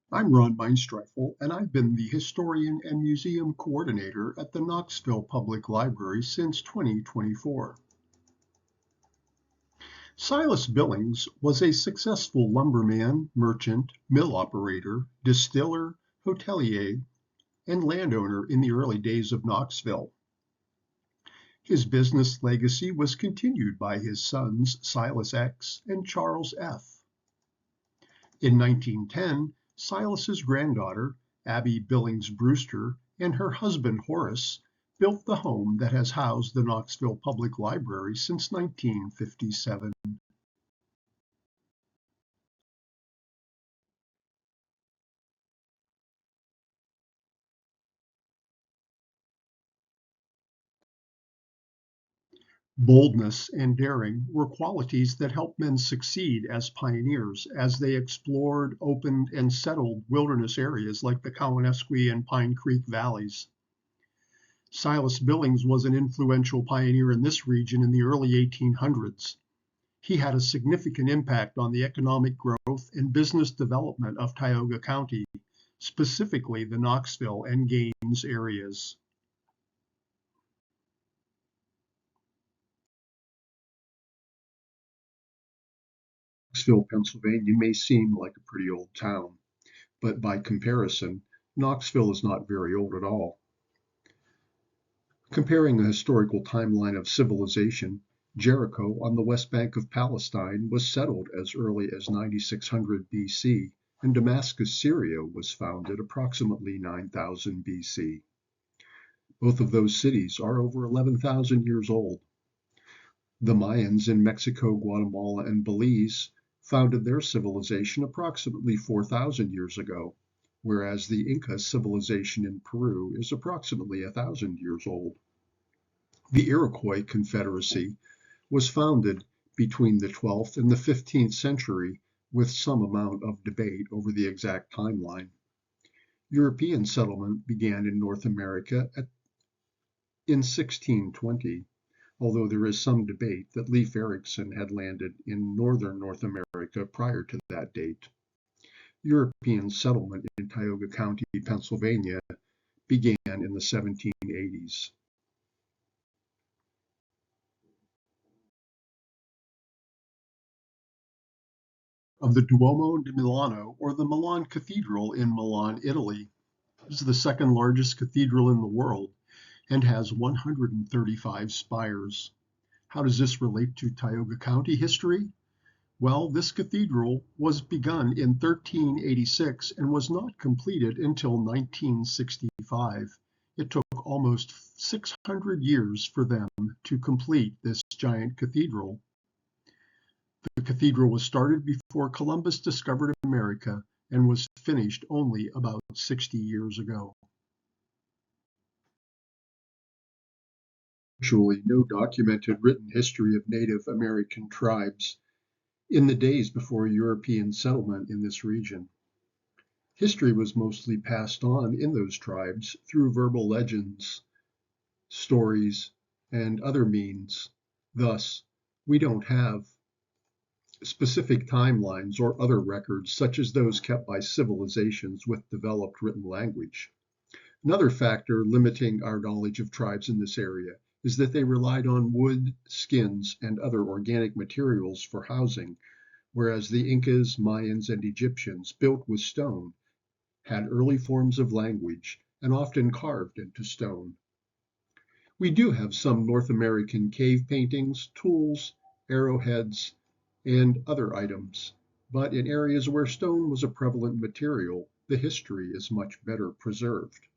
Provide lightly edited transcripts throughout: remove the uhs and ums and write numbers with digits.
I'm Ron Meinstreifel, and I've been the historian and museum coordinator at the Knoxville Public Library since 2024. Silas Billings was a successful lumberman, merchant, mill operator, distiller, hotelier, and landowner in the early days of Knoxville. His business legacy was continued by his sons Silas X and Charles F. In 1910, Silas's granddaughter, Abby Billings Brewster, and her husband Horace built the home that has housed the Knoxville Public Library since 1957. Boldness and daring were qualities that helped men succeed as pioneers as they explored, opened, and settled wilderness areas like the Cowanesque and Pine Creek valleys. Silas Billings was an influential pioneer in this region in the early 1800s. He had a significant impact on the economic growth and business development of Tioga County, specifically the Knoxville and Gaines areas. Knoxville, Pennsylvania may seem like a pretty old town, but by comparison, Knoxville is not very old at all. Comparing a historical timeline of civilization, Jericho on the west bank of Palestine was settled as early as 9600 BC, and Damascus, Syria was founded approximately 9000 BC. Both of those cities are over 11,000 years old. The Mayans in Mexico, Guatemala, and Belize founded their civilization approximately 4,000 years ago, whereas the Inca civilization in Peru is approximately 1,000 years old. The Iroquois Confederacy was founded between the 12th and the 15th century with some amount of debate over the exact timeline. European settlement began in North America in 1620, although there is some debate that Leif Erikson had landed in northern North America prior to that date. European settlement in Tioga County, Pennsylvania began in the 1780s. Of the Duomo di Milano, or the Milan Cathedral in Milan, Italy. This is the second largest cathedral in the world and has 135 spires. How does this relate to Tioga County history? Well, this cathedral was begun in 1386 and was not completed until 1965. It took almost 600 years for them to complete this giant cathedral. The cathedral was started before Columbus discovered America and was finished only about 60 years ago. Actually, no documented written history of Native American tribes in the days before European settlement in this region. History was mostly passed on in those tribes through verbal legends, stories, and other means. Thus, we don't have specific timelines or other records such as those kept by civilizations with developed written language. Another factor limiting our knowledge of tribes in this area is that they relied on wood, skins, and other organic materials for housing, whereas the Incas, Mayans, and Egyptians, built with stone, had early forms of language and often carved into stone. We do have some North American cave paintings, tools, arrowheads, and other items, but in areas where stone was a prevalent material, the history is much better preserved.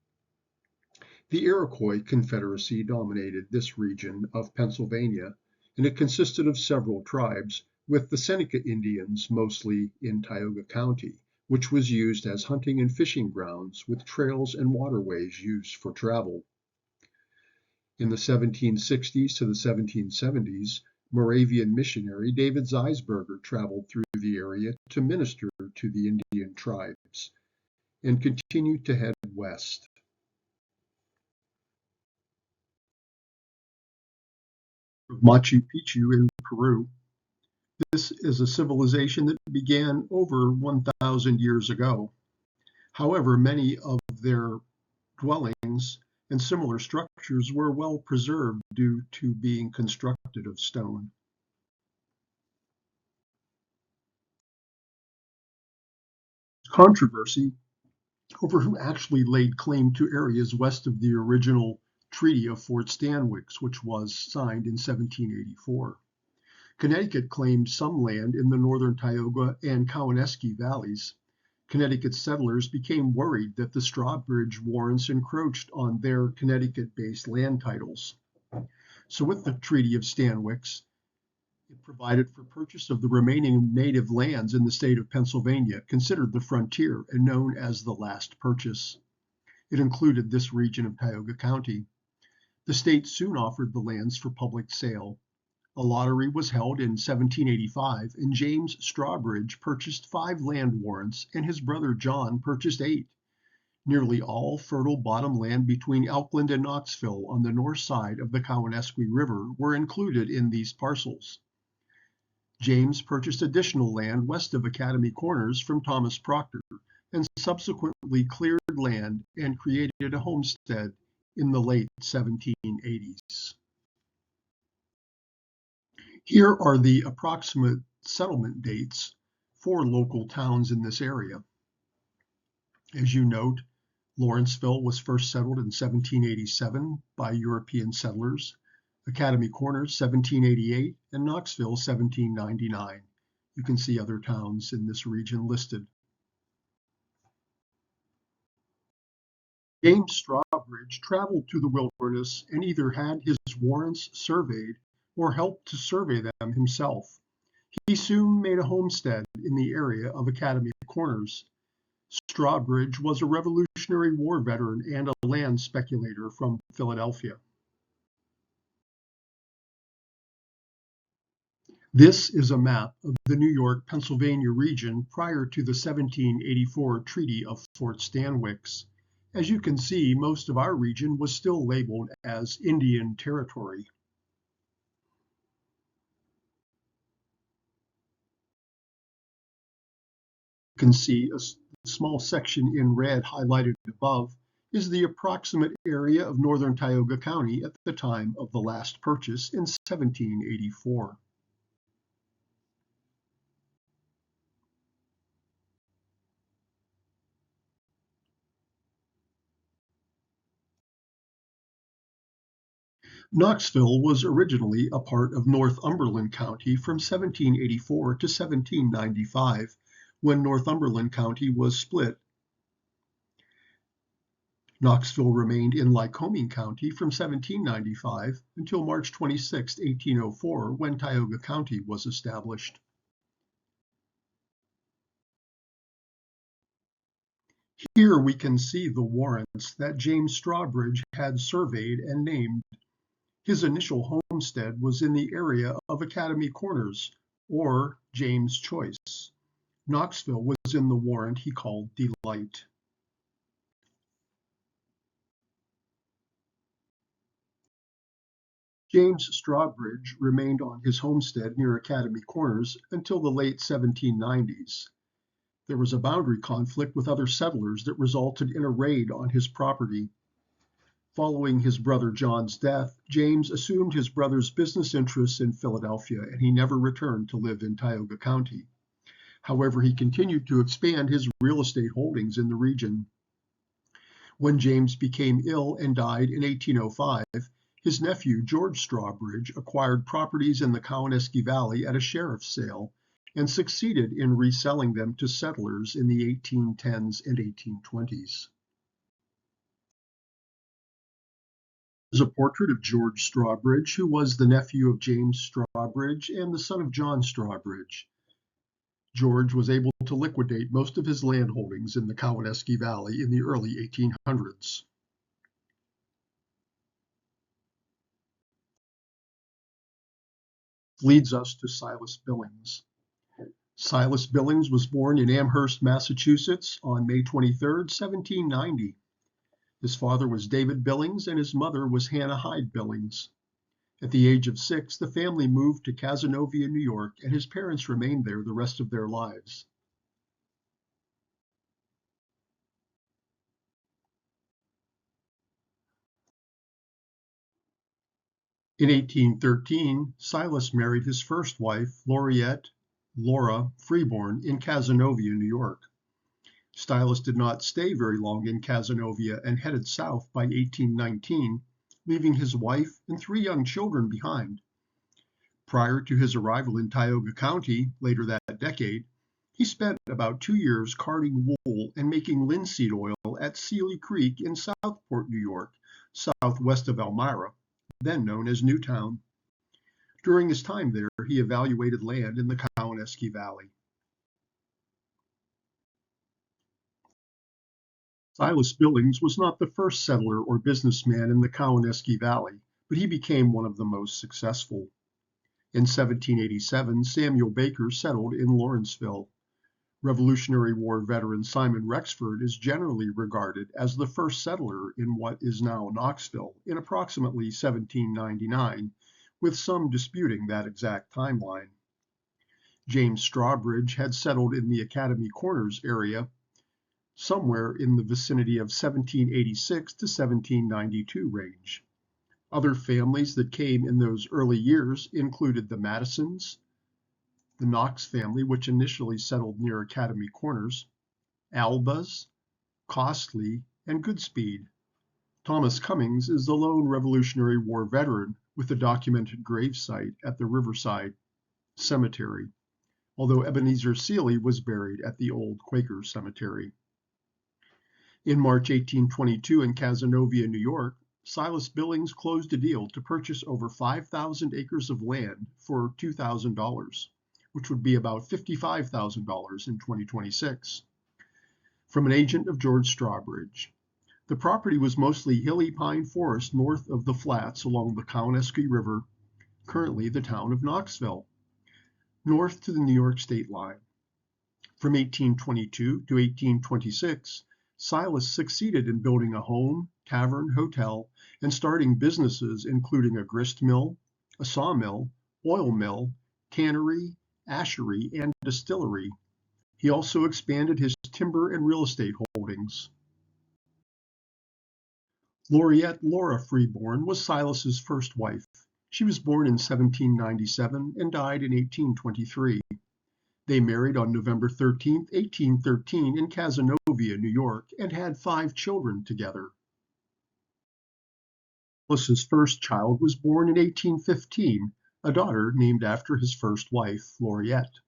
The Iroquois Confederacy dominated this region of Pennsylvania, and it consisted of several tribes, with the Seneca Indians mostly in Tioga County, which was used as hunting and fishing grounds with trails and waterways used for travel. In the 1760s to the 1770s, Moravian missionary David Zeisberger traveled through the area to minister to the Indian tribes and continued to head west. Machu Picchu in Peru. This is a civilization that began over 1,000 years ago. However, many of their dwellings and similar structures were well preserved due to being constructed of stone. Controversy over who actually laid claim to areas west of the original Treaty of Fort Stanwix, which was signed in 1784. Connecticut claimed some land in the northern Tioga and Cowanesque valleys. Connecticut settlers became worried that the Strawbridge warrants encroached on their Connecticut-based land titles. So with the Treaty of Stanwix, it provided for purchase of the remaining native lands in the state of Pennsylvania, considered the frontier and known as the last purchase. It included this region of Tioga County. The state soon offered the lands for public sale. A lottery was held in 1785, and James Strawbridge purchased 5 land warrants, and his brother John purchased 8. Nearly all fertile bottom land between Elkland and Knoxville on the north side of the Cowanesque River were included in these parcels. James purchased additional land west of Academy Corners from Thomas Proctor, and subsequently cleared land and created a homestead in the late 1780s. Here are the approximate settlement dates for local towns in this area. As you note, Lawrenceville was first settled in 1787 by European settlers, Academy Corners 1788, and Knoxville 1799. You can see other towns in this region listed. James Strawbridge traveled to the wilderness and either had his warrants surveyed or helped to survey them himself. He soon made a homestead in the area of Academy Corners. Strawbridge was a Revolutionary War veteran and a land speculator from Philadelphia. This is a map of the New York-Pennsylvania region prior to the 1784 Treaty of Fort Stanwix. As you can see, most of our region was still labeled as Indian Territory. You can see a small section in red highlighted above is the approximate area of northern Tioga County at the time of the last purchase in 1784. Knoxville was originally a part of Northumberland County from 1784 to 1795, when Northumberland County was split. Knoxville remained in Lycoming County from 1795 until March 26, 1804, when Tioga County was established. Here we can see the warrants that James Strawbridge had surveyed and named. His initial homestead was in the area of Academy Corners, or James' Choice. Knoxville was in the warrant he called Delight. James Strawbridge remained on his homestead near Academy Corners until the late 1790s. There was a boundary conflict with other settlers that resulted in a raid on his property. Following his brother John's death, James assumed his brother's business interests in Philadelphia, and he never returned to live in Tioga County. However, he continued to expand his real estate holdings in the region. When James became ill and died in 1805, his nephew George Strawbridge acquired properties in the Cowanesque Valley at a sheriff's sale and succeeded in reselling them to settlers in the 1810s and 1820s. There's a portrait of George Strawbridge, who was the nephew of James Strawbridge and the son of John Strawbridge. George was able to liquidate most of his land holdings in the Cowanesque Valley in the early 1800s. Leads us to Silas Billings. Silas Billings was born in Amherst, Massachusetts on May 23, 1790. His father was David Billings and his mother was Hannah Hyde Billings. At the age of 6, the family moved to Cazenovia, New York, and his parents remained there the rest of their lives. In 1813, Silas married his first wife, Laura Freeborn, in Cazenovia, New York. Silas did not stay very long in Cazenovia and headed south by 1819, leaving his wife and 3 young children behind. Prior to his arrival in Tioga County later that decade, he spent about 2 years carding wool and making linseed oil at Sealy Creek in Southport, New York, southwest of Elmira, then known as Newtown. During his time there, he evaluated land in the Cowanesque Valley. Silas Billings was not the first settler or businessman in the Cowanesque Valley, but he became one of the most successful. In 1787, Samuel Baker settled in Lawrenceville. Revolutionary War veteran Simon Rexford is generally regarded as the first settler in what is now Knoxville in approximately 1799, with some disputing that exact timeline. James Strawbridge had settled in the Academy Corners area somewhere in the vicinity of 1786 to 1792 range. Other families that came in those early years included the Madisons, the Knox family, which initially settled near Academy Corners, Albas, Costley, and Goodspeed. Thomas Cummings is the lone Revolutionary War veteran with a documented gravesite at the Riverside Cemetery, although Ebenezer Seeley was buried at the old Quaker Cemetery. In March 1822 in Cazenovia, New York, Silas Billings closed a deal to purchase over 5,000 acres of land for $2,000, which would be about $55,000 in 2026, from an agent of George Strawbridge. The property was mostly hilly pine forest north of the flats along the Cowanesque River, currently the town of Knoxville, north to the New York state line. From 1822 to 1826, Silas succeeded in building a home, tavern, hotel, and starting businesses including a grist mill, a sawmill, oil mill, tannery, ashery, and distillery. He also expanded his timber and real estate holdings. Laura Freeborn was Silas's first wife. She was born in 1797 and died in 1823. They married on November 13, 1813 in Cazenovia, New York, and had 5 children together. Silas's first child was born in 1815, a daughter named after his first wife, Laurette.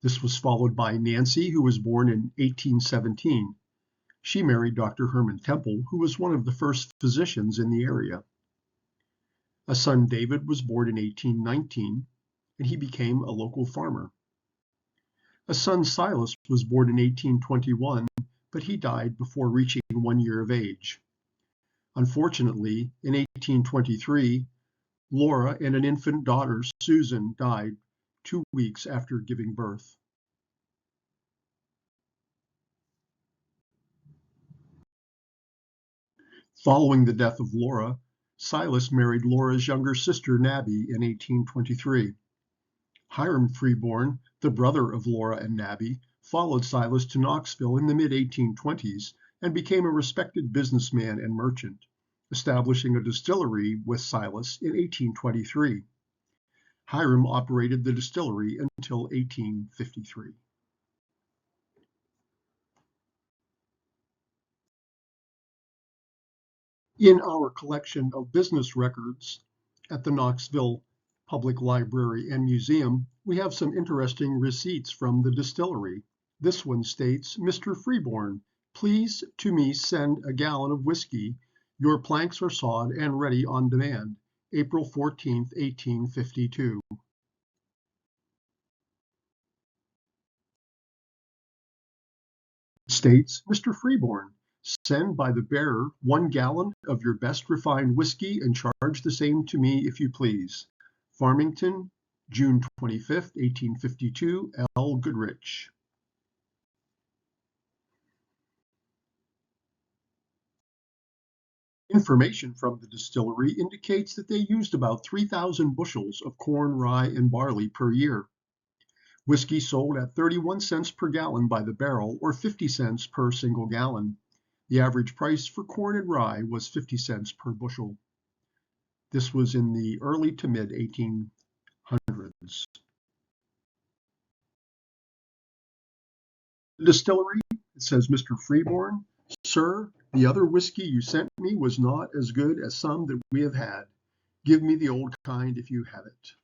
This was followed by Nancy, who was born in 1817. She married Dr. Herman Temple, who was one of the first physicians in the area. A son, David, was born in 1819, and he became a local farmer. A son, Silas, was born in 1821, but he died before reaching 1 year of age. Unfortunately, in 1823, Laura and an infant daughter, Susan, died 2 weeks after giving birth. Following the death of Laura, Silas married Laura's younger sister, Nabby, in 1823. Hiram Freeborn, the brother of Laura and Nabby, followed Silas to Knoxville in the mid-1820s and became a respected businessman and merchant, establishing a distillery with Silas in 1823. Hiram operated the distillery until 1853. In our collection of business records at the Knoxville Public Library and Museum, we have some interesting receipts from the distillery. This one states, Mr. Freeborn, please to me send a gallon of whiskey. Your planks are sawed and ready on demand. April 14th, 1852. States, Mr. Freeborn, send by the bearer 1 gallon of your best refined whiskey and charge the same to me if you please. Farmington, June 25th, 1852, L. Goodrich. Information from the distillery indicates that they used about 3,000 bushels of corn, rye, and barley per year. Whiskey sold at 31 cents per gallon by the barrel or 50 cents per single gallon. The average price for corn and rye was 50 cents per bushel. This was in the early to mid 1800s. The distillery, it says Mr. Freeborn, "Sir, the other whiskey you sent me was not as good as some that we have had. Give me the old kind if you have it."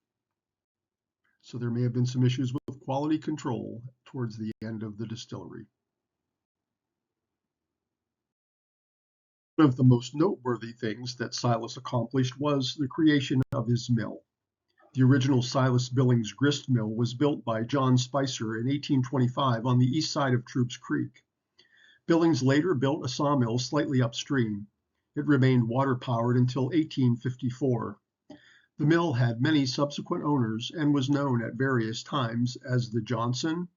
So there may have been some issues with quality control towards the end of the distillery. One of the most noteworthy things that Silas accomplished was the creation of his mill. The original Silas Billings grist mill was built by John Spicer in 1825 on the east side of Troops Creek. Billings later built a sawmill slightly upstream. It remained water-powered until 1854. The mill had many subsequent owners and was known at various times as the Johnson,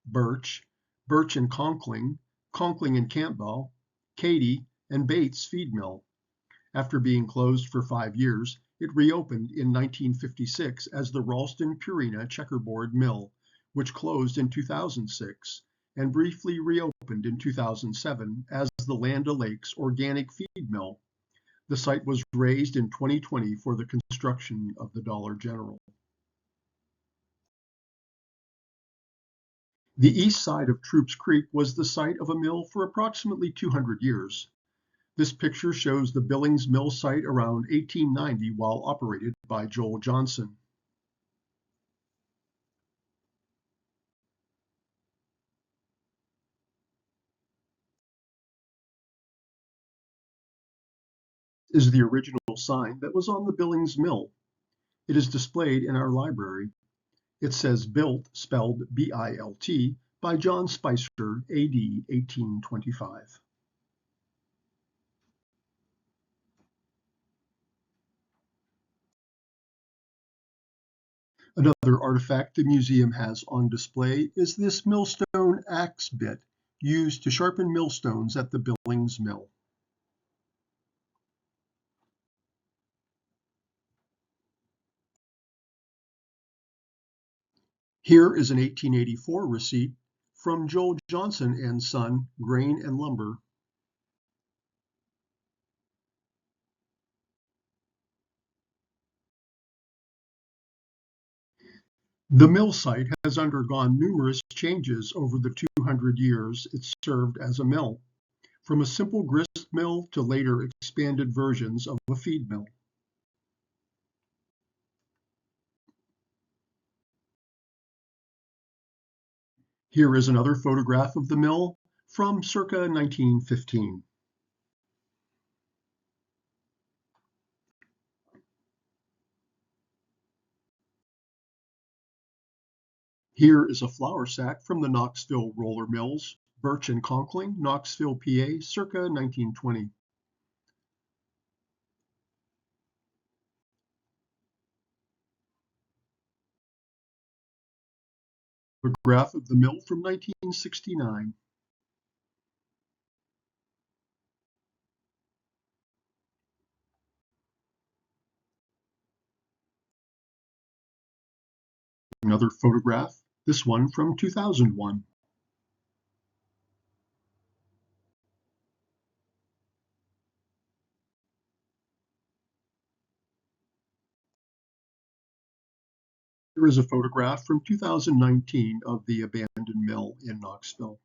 Birch, Birch and Conkling, Conkling and Campbell, Cady, and Bates feed mill. After being closed for 5 years, it reopened in 1956 as the Ralston Purina Checkerboard Mill, which closed in 2006, and briefly reopened in 2007 as the Land O'Lakes Organic Feed Mill. The site was razed in 2020 for the construction of the Dollar General. The east side of Troops Creek was the site of a mill for approximately 200 years. This picture shows the Billings Mill site around 1890 while operated by Joel Johnson. Is the original sign that was on the Billings Mill. It is displayed in our library. It says "Built," spelled B-I-L-T, by John Spicer, A.D. 1825. Another artifact the museum has on display is this millstone axe bit used to sharpen millstones at the Billings Mill. Here is an 1884 receipt from Joel Johnson and Son, Grain and Lumber. The mill site has undergone numerous changes over the 200 years it served as a mill, from a simple grist mill to later expanded versions of a feed mill. Here is another photograph of the mill from circa 1915. Here is a flour sack from the Knoxville roller mills, Birch and Conkling, Knoxville, PA, circa 1920. Photograph of the mill from 1969. Another photograph, this one from 2001. Here is a photograph from 2019 of the abandoned mill in Knoxville.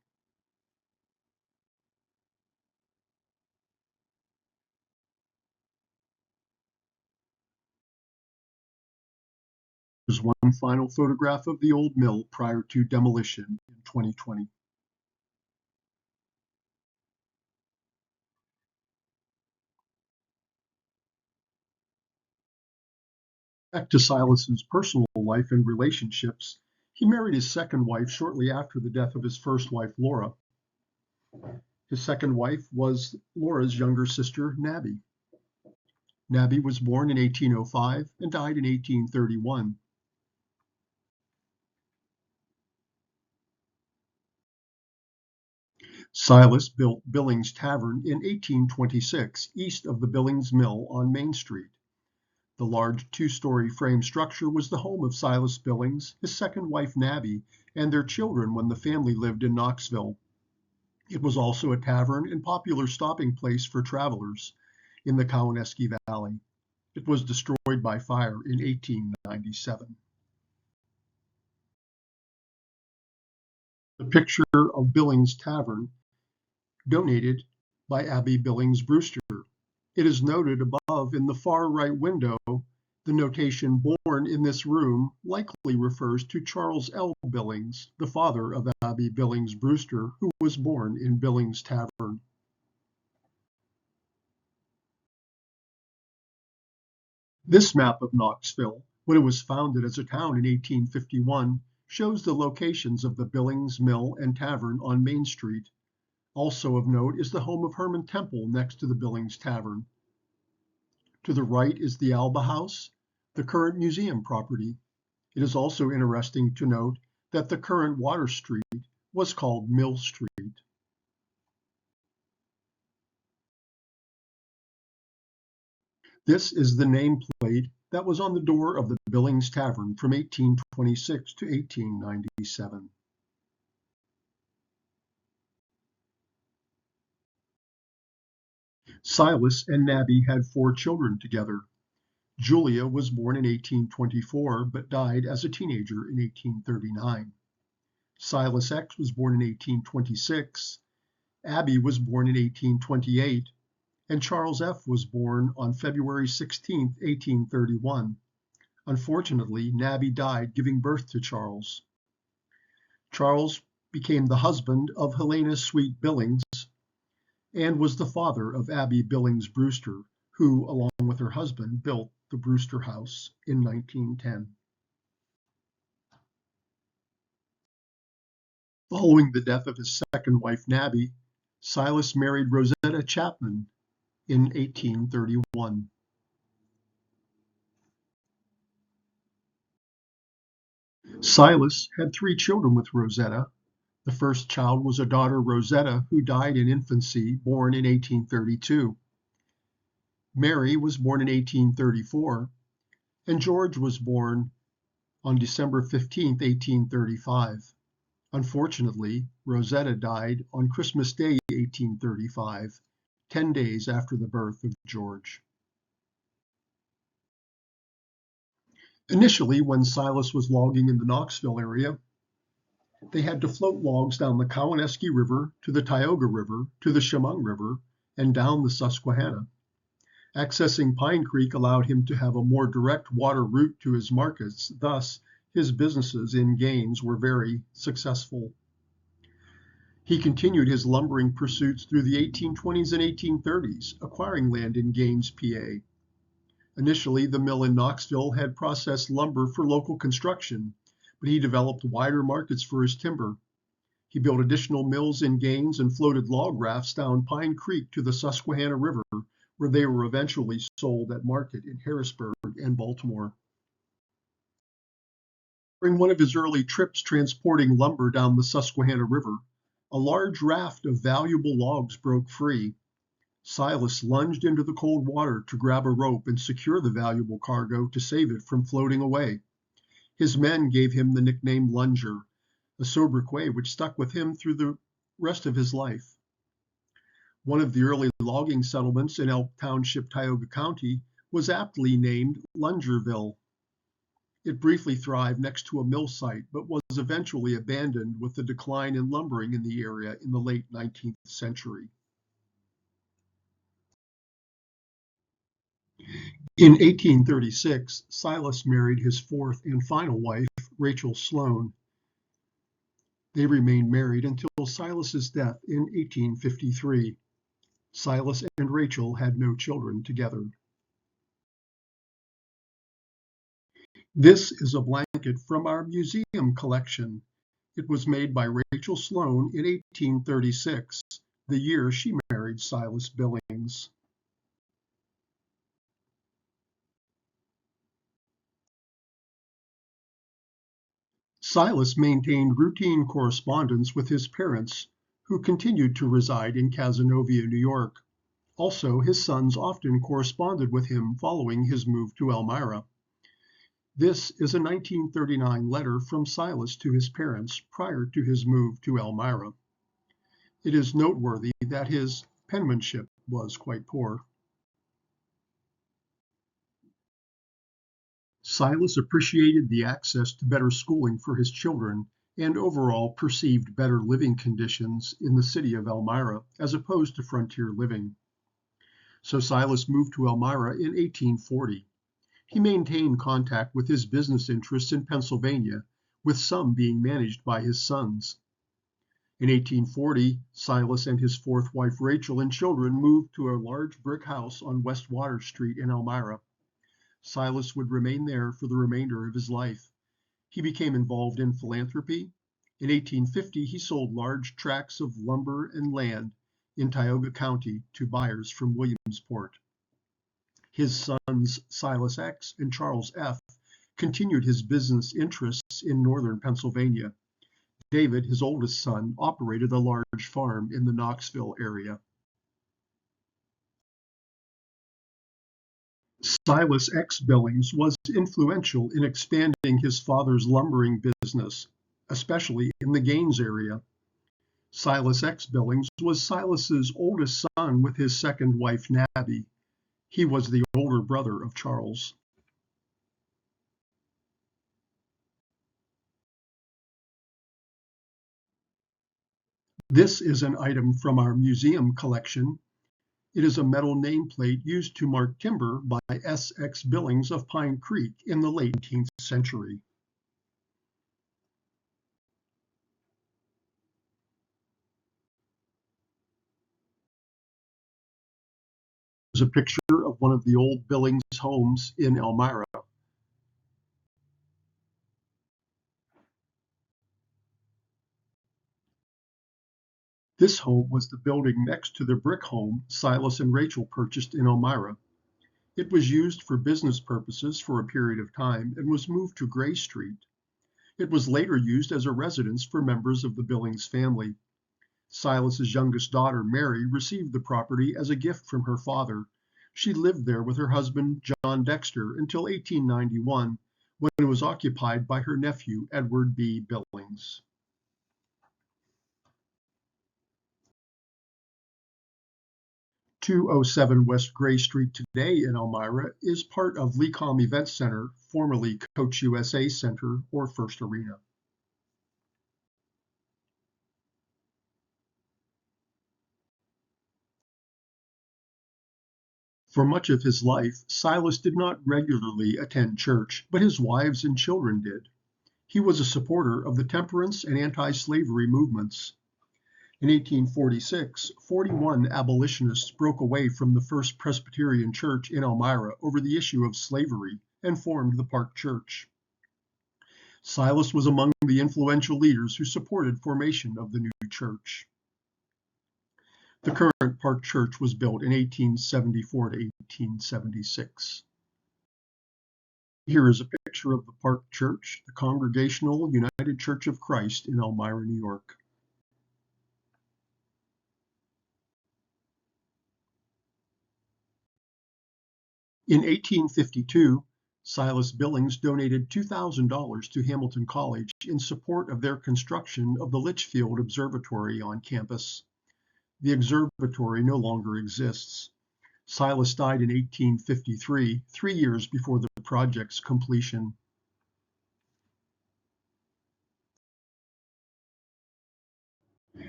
Here's one final photograph of the old mill prior to demolition in 2020. Back to Silas's personal life and relationships, he married his second wife shortly after the death of his first wife, Laura. His second wife was Laura's younger sister, Nabby. Nabby was born in 1805 and died in 1831. Silas built Billings Tavern in 1826, east of the Billings Mill on Main Street. The large two-story frame structure was the home of Silas Billings, his second wife Nabby, and their children when the family lived in Knoxville. It was also a tavern and popular stopping place for travelers in the Cowanesque Valley. It was destroyed by fire in 1897. The picture of Billings Tavern, donated by Abby Billings Brewster. It is noted above in the far right window. The notation "born in this room" likely refers to Charles L. Billings, the father of Abby Billings Brewster, who was born in Billings Tavern. This map of Knoxville, when it was founded as a town in 1851, shows the locations of the Billings Mill and Tavern on Main Street. Also of note is the home of Herman Temple next to the Billings Tavern. To the right is the Alba House, the current museum property. It is also interesting to note that the current Water Street was called Mill Street. This is the nameplate that was on the door of the Billings Tavern from 1826 to 1897. Silas and Nabby had 4 children together. Julia was born in 1824 but died as a teenager in 1839. Silas X was born in 1826. Abby was born in 1828, and Charles F. was born on February 16, 1831. Unfortunately, Nabby died giving birth to Charles. Charles became the husband of Helena Sweet Billings and was the father of Abby Billings Brewster, who, along with her husband, built the Brewster House in 1910. Following the death of his second wife, Nabby, Silas married Rosetta Chapman in 1831. Silas had 3 children with Rosetta. The first child was a daughter, Rosetta, who died in infancy, born in 1832. Mary was born in 1834, and George was born on December 15, 1835. Unfortunately, Rosetta died on Christmas Day, 1835, 10 days after the birth of George. Initially, when Silas was logging in the Knoxville area, they had to float logs down the Cowanesque River to the Tioga River to the Chemung River and down the Susquehanna. Accessing Pine Creek allowed him to have a more direct water route to his markets. Thus, his businesses in Gaines were very successful. He continued his lumbering pursuits through the 1820s and 1830s, acquiring land in Gaines, PA. Initially, the mill in Knoxville had processed lumber for local construction, but he developed wider markets for his timber. He built additional mills in Gaines and floated log rafts down Pine Creek to the Susquehanna River, where they were eventually sold at market in Harrisburg and Baltimore. During one of his early trips transporting lumber down the Susquehanna River, a large raft of valuable logs broke free. Silas lunged into the cold water to grab a rope and secure the valuable cargo to save it from floating away. His men gave him the nickname Lunger, a sobriquet which stuck with him through the rest of his life. One of the early logging settlements in Elk Township, Tioga County, was aptly named Lungerville. It briefly thrived next to a mill site, but was eventually abandoned with the decline in lumbering in the area in the late 19th century. In 1836, Silas married his fourth and final wife, Rachel Sloan. They remained married until Silas's death in 1853. Silas and Rachel had no children together. This is a blanket from our museum collection. It was made by Rachel Sloan in 1836, the year she married Silas Billings. Silas maintained routine correspondence with his parents, who continued to reside in Cazenovia, New York. Also, his sons often corresponded with him following his move to Elmira. This is a 1939 letter from Silas to his parents prior to his move to Elmira. It is noteworthy that his penmanship was quite poor. Silas appreciated the access to better schooling for his children and overall perceived better living conditions in the city of Elmira as opposed to frontier living. So Silas moved to Elmira in 1840. He maintained contact with his business interests in Pennsylvania, with some being managed by his sons. In 1840, Silas and his fourth wife Rachel and children moved to a large brick house on West Water Street in Elmira. Silas would remain there for the remainder of his life. He became involved in philanthropy. In 1850, he sold large tracts of lumber and land in Tioga County to buyers from Williamsport. His sons Silas X and Charles F continued his business interests in northern Pennsylvania. David, his oldest son, operated a large farm in the Knoxville area. Silas X. Billings was influential in expanding his father's lumbering business, especially in the Gaines area. Silas X. Billings was Silas's oldest son with his second wife, Nabby. He was the older brother of Charles. This is an item from our museum collection. It is a metal nameplate used to mark timber by S. X. Billings of Pine Creek in the late 18th century. Here's a picture of one of the old Billings homes in Elmira. This home was the building next to the brick home Silas and Rachel purchased in Elmira. It was used for business purposes for a period of time and was moved to Gray Street. It was later used as a residence for members of the Billings family. Silas's youngest daughter, Mary, received the property as a gift from her father. She lived there with her husband, John Dexter, until 1891, when it was occupied by her nephew, Edward B. Billings. 207 West Gray Street today in Elmira is part of Lecom Event Center, formerly Coach USA Center or First Arena. For much of his life, Silas did not regularly attend church, but his wives and children did. He was a supporter of the temperance and anti-slavery movements. In 1846, 41 abolitionists broke away from the First Presbyterian Church in Elmira over the issue of slavery and formed the Park Church. Silas was among the influential leaders who supported formation of the new church. The current Park Church was built in 1874 to 1876. Here is a picture of the Park Church, the Congregational United Church of Christ in Elmira, New York. In 1852, Silas Billings donated $2,000 to Hamilton College in support of their construction of the Litchfield Observatory on campus. The observatory no longer exists. Silas died in 1853, 3 years before the project's completion.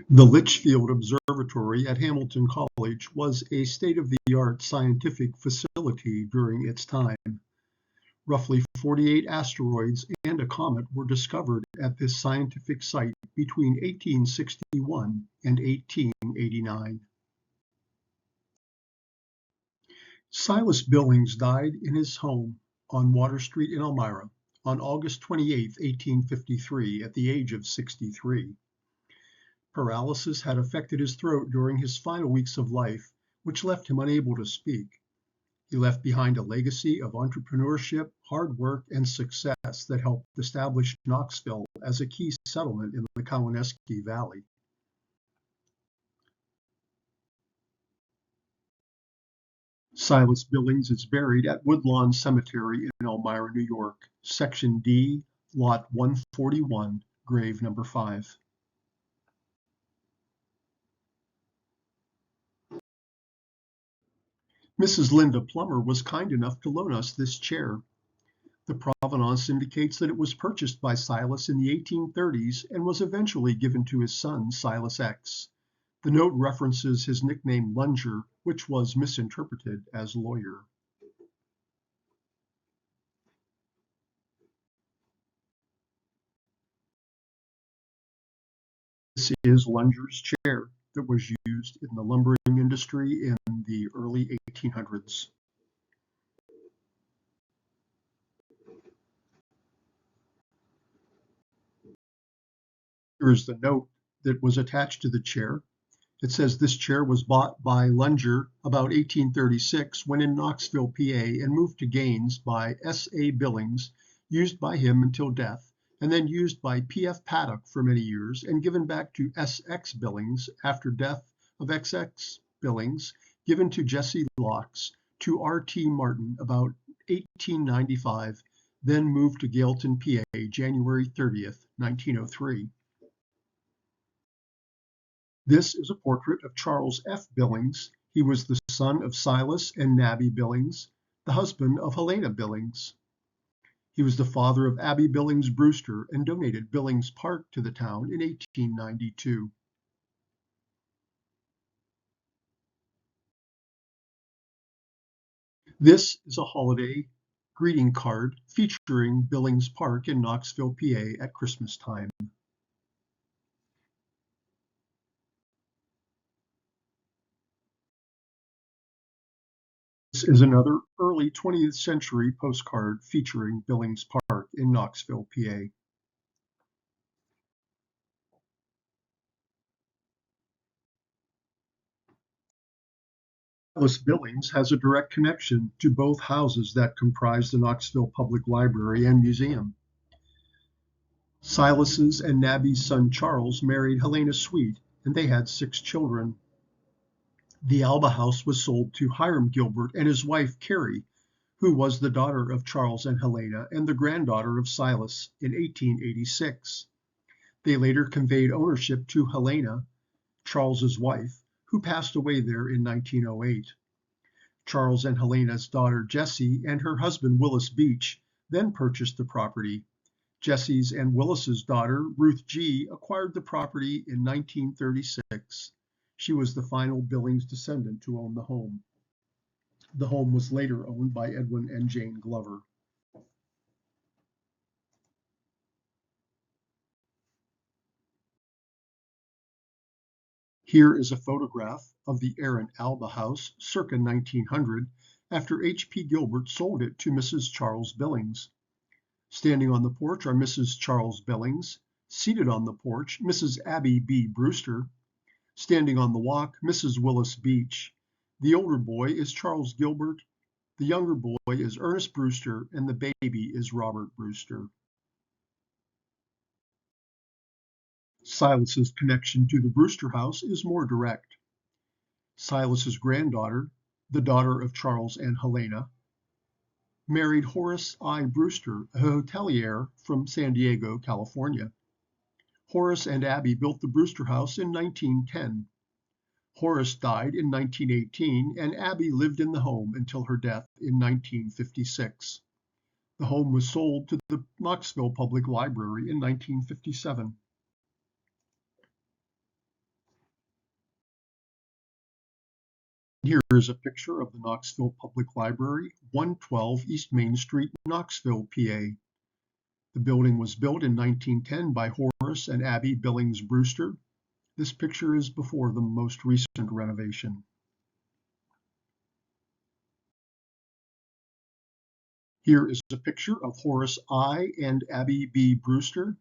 The Litchfield Observatory at Hamilton College was a state-of-the-art scientific facility during its time. Roughly 48 asteroids and a comet were discovered at this scientific site between 1861 and 1889. Silas Billings died in his home on Water Street in Elmira on August 28, 1853, at the age of 63. Paralysis had affected his throat during his final weeks of life, which left him unable to speak. He left behind a legacy of entrepreneurship, hard work, and success that helped establish Knoxville as a key settlement in the Cowanesque Valley. Silas Billings is buried at Woodlawn Cemetery in Elmira, New York, Section D, Lot 141, grave number 5. Mrs. Linda Plummer was kind enough to loan us this chair. The provenance indicates that it was purchased by Silas in the 1830s and was eventually given to his son, Silas X. The note references his nickname Lunger, which was misinterpreted as lawyer. This is Lunger's chair that was used in the lumbering industry in the early 1800s. Here is the note that was attached to the chair. It says this chair was bought by Lunger about 1836 when in Knoxville, PA, and moved to Gaines by S.A. Billings, used by him until death, and then used by P.F. Paddock for many years, and given back to S.X. Billings after death of X.X. Billings, given to Jesse Locks, to R.T. Martin about 1895, then moved to Gailton, PA, January 30th, 1903. This is a portrait of Charles F. Billings. He was the son of Silas and Nabby Billings, the husband of Helena Billings. He was the father of Abby Billings Brewster and donated Billings Park to the town in 1892. This is a holiday greeting card featuring Billings Park in Knoxville, PA at Christmas time. This is another early 20th century postcard featuring Billings Park in Knoxville, PA. Silas Billings has a direct connection to both houses that comprise the Knoxville Public Library and Museum. Silas's and Nabby's son Charles married Helena Sweet, and they had 6 children. The Alba House was sold to Hiram Gilbert and his wife Carrie, who was the daughter of Charles and Helena and the granddaughter of Silas, in 1886. They later conveyed ownership to Helena, Charles's wife, who passed away there in 1908. Charles and Helena's daughter Jessie and her husband Willis Beach then purchased the property. Jessie's and Willis's daughter Ruth G. acquired the property in 1936. She was the final Billings descendant to own the home. The home was later owned by Edwin and Jane Glover. Here is a photograph of the Aaron Alba House circa 1900 after H.P. Gilbert sold it to Mrs. Charles Billings. Standing on the porch are Mrs. Charles Billings. Seated on the porch, Mrs. Abby B. Brewster. Standing on the walk, Mrs. Willis Beach. The older boy is Charles Gilbert. The younger boy is Ernest Brewster, and the baby is Robert Brewster. Silas's connection to the Brewster house is more direct. Silas's granddaughter, the daughter of Charles and Helena, married Horace I. Brewster, a hotelier from San Diego, California. Horace and Abby built the Brewster house in 1910. Horace died in 1918, and Abby lived in the home until her death in 1956. The home was sold to the Knoxville Public Library in 1957. Here is a picture of the Knoxville Public Library, 112 East Main Street, Knoxville, PA. The building was built in 1910 by Horace and Abby Billings Brewster. This picture is before the most recent renovation. Here is a picture of Horace I. and Abby B. Brewster.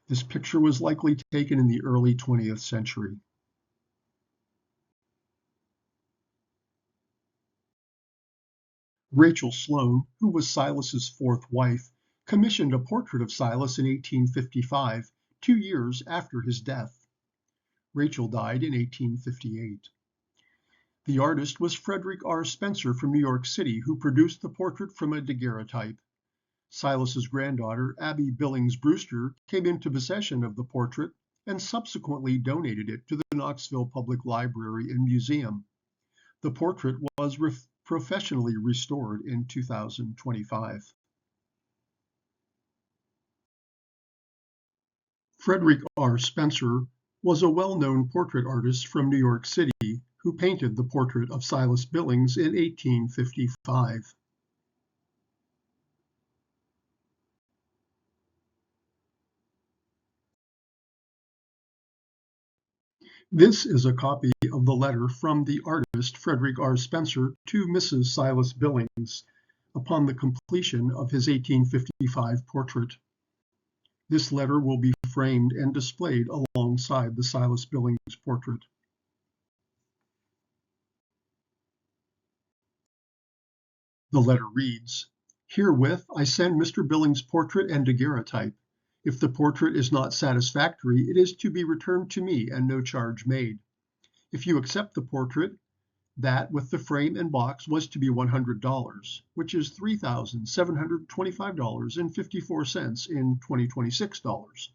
This picture was likely taken in the early 20th century. Rachel Sloane, who was Silas's 4th wife, commissioned a portrait of Silas in 1855, 2 years after his death. Rachel died in 1858. The artist was Frederick R. Spencer from New York City, who produced the portrait from a daguerreotype. Silas's granddaughter, Abby Billings Brewster, came into possession of the portrait and subsequently donated it to the Knoxville Public Library and Museum. The portrait was professionally restored in 2025. Frederick R. Spencer was a well-known portrait artist from New York City who painted the portrait of Silas Billings in 1855. This is a copy of the letter from the artist Frederick R. Spencer to Mrs. Silas Billings upon the completion of his 1855 portrait. This letter will be framed and displayed alongside the Silas Billings portrait. The letter reads, "Herewith I send Mr. Billings' portrait and daguerreotype. If the portrait is not satisfactory, it is to be returned to me and no charge made. If you accept the portrait, that with the frame and box was to be $100, which is $3,725.54 in 2026 dollars.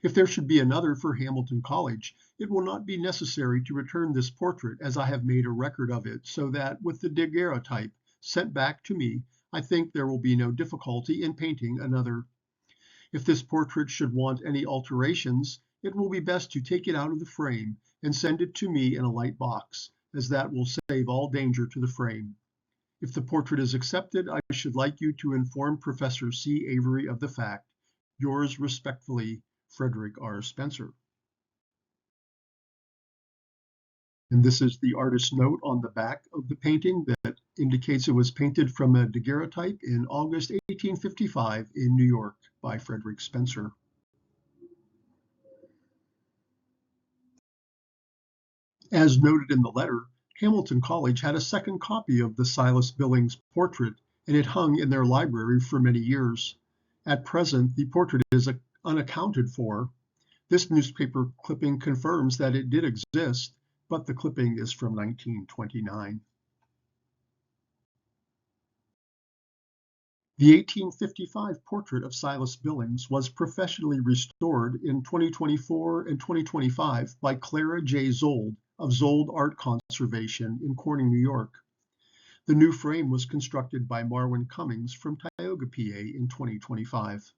If there should be another for Hamilton College, it will not be necessary to return this portrait, as I have made a record of it, so that with the daguerreotype sent back to me, I think there will be no difficulty in painting another. If this portrait should want any alterations, it will be best to take it out of the frame and send it to me in a light box, as that will save all danger to the frame. If the portrait is accepted, I should like you to inform Professor C. Avery of the fact. Yours respectfully, Frederick R. Spencer." And this is the artist's note on the back of the painting that indicates it was painted from a daguerreotype in August 1855 in New York by Frederick Spencer. As noted in the letter, Hamilton College had a second copy of the Silas Billings portrait, and it hung in their library for many years. At present, the portrait is unaccounted for. This newspaper clipping confirms that it did exist, but the clipping is from 1929. The 1855 portrait of Silas Billings was professionally restored in 2024 and 2025 by Clara J. Zold of Zold Art Conservation in Corning, New York. The new frame was constructed by Marwin Cummings from Tioga, PA in 2025.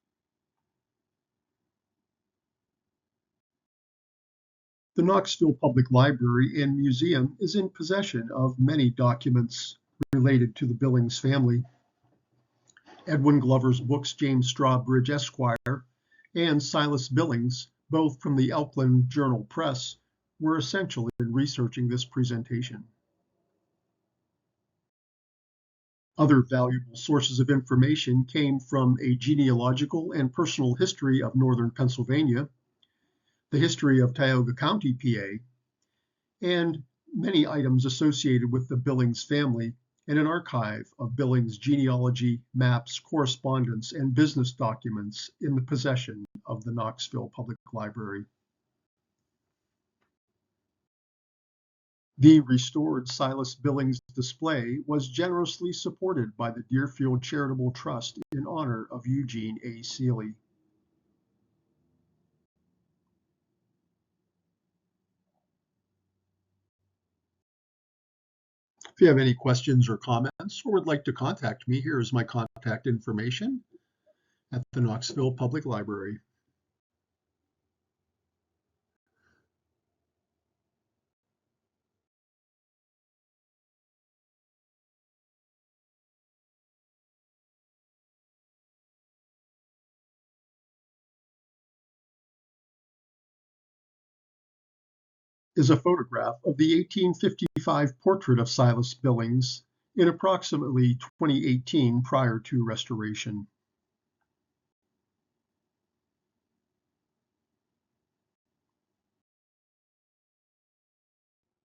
The Knoxville Public Library and Museum is in possession of many documents related to the Billings family. Edwin Glover's books, James Strawbridge, Esquire, and Silas Billings, both from the Elkland Journal Press, were essential in researching this presentation. Other valuable sources of information came from a genealogical and personal history of northern Pennsylvania, the history of Tioga County, PA, and many items associated with the Billings family, and an archive of Billings genealogy, maps, correspondence, and business documents in the possession of the Knoxville Public Library. The restored Silas Billings display was generously supported by the Deerfield Charitable Trust in honor of Eugene A. Seeley. If you have any questions or comments or would like to contact me, here is my contact information at the Knoxville Public Library. Is a photograph of the 1855 portrait of Silas Billings in approximately 2018 prior to restoration.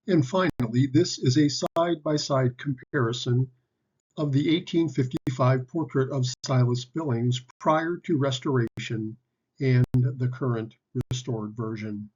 And finally, this is a side-by-side comparison of the 1855 portrait of Silas Billings prior to restoration and the current restored version.